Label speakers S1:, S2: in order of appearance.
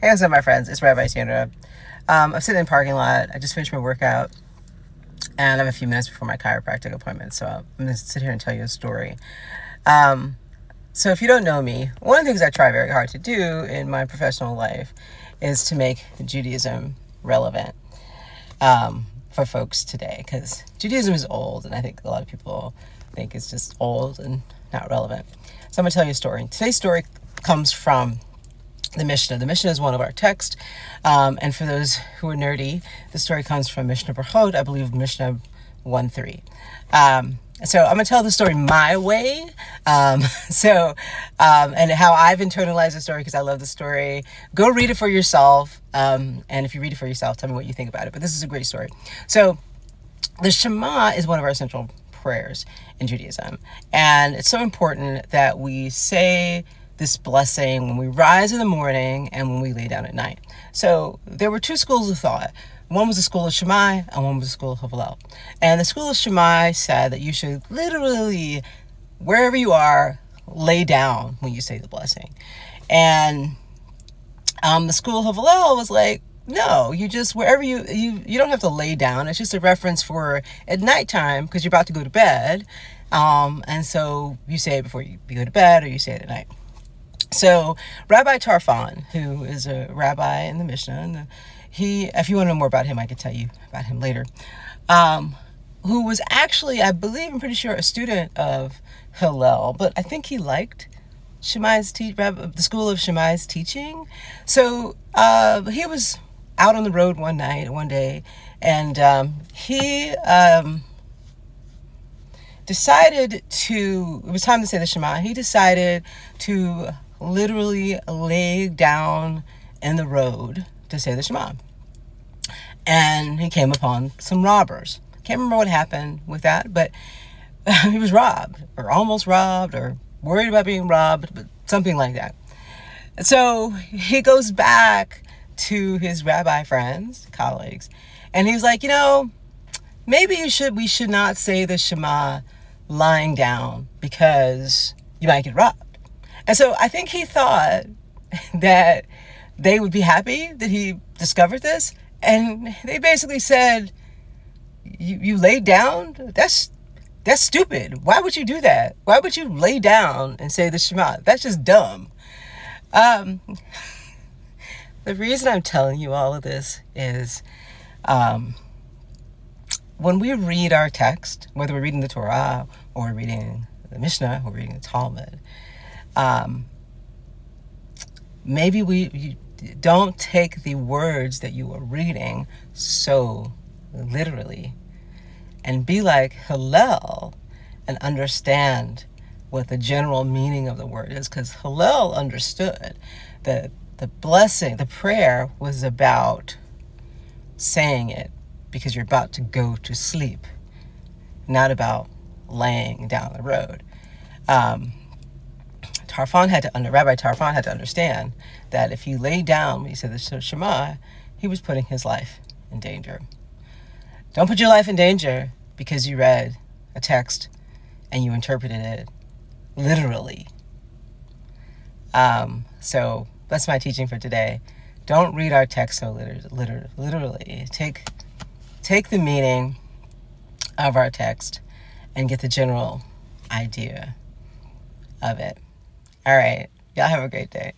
S1: Hey, what's up, my friends? It's Rabbi Sandra. I'm sitting in the parking lot. I just finished my workout, and I have a few minutes before my chiropractic appointment, so I'm going to sit here and tell you a story. Um, so if you don't know me, one of the things I try very hard to do in my professional life is to make Judaism relevant for folks today, because Judaism is old, and I think a lot of people think it's just old and not relevant. So I'm going to tell you a story. Today's story comes from the Mishnah. The Mishnah is one of our texts. And for those who are nerdy, the story comes from Mishnah Berachot, I believe Mishnah 1:3. So I'm going to tell the story my way. And how I've internalized the story because I love the story. Go read it for yourself. And if you read it for yourself, tell me what you think about it. But this is a great story. So the Shema is one of our central prayers in Judaism. And it's so important that we say this blessing when we rise in the morning and when we lay down at night. So there were two schools of thought. One was the school of Shammai and one was the school of Hillel. And the school of Shammai said that you should literally, wherever you are, lay down when you say the blessing. And the school of Hillel was like, no, you just, wherever you don't have to lay down. It's just a reference for at nighttime because you're about to go to bed. And so you say it before you go to bed or you say it at night. So Rabbi Tarfon, who is a rabbi in the Mishnah, and if you want to know more about him, I could tell you about him later, who was actually, I'm pretty sure, a student of Hillel, but I think he liked the school of Shammai's teaching. So he was out on the road one day, and he decided it was time to say the Shema. He decided to literally lay down in the road to say the Shema. And he came upon some robbers. Can't remember what happened with that, but he was robbed, or almost robbed, or worried about being robbed, but something like that. So he goes back to his rabbi friends, colleagues, and he was like, maybe we should not say the Shema lying down because you might get robbed. And so I think he thought that they would be happy that he discovered this. And they basically said, you laid down? That's stupid. Why would you do that? Why would you lay down and say the Shema? That's just dumb. The reason I'm telling you all of this is when we read our text, whether we're reading the Torah or we're reading the Mishnah or reading the Talmud, maybe you don't take the words that you are reading so literally, and be like Hillel and understand what the general meaning of the word is, because Hillel understood that the blessing, the prayer, was about saying it because you're about to go to sleep, not about laying down the road. Rabbi Tarfon had to understand that if he laid down when he said the Shema, he was putting his life in danger. Don't put your life in danger because you read a text and you interpreted it literally. So that's my teaching for today. Don't read our text so literally. Take the meaning of our text and get the general idea of it. All right. Y'all have a great day.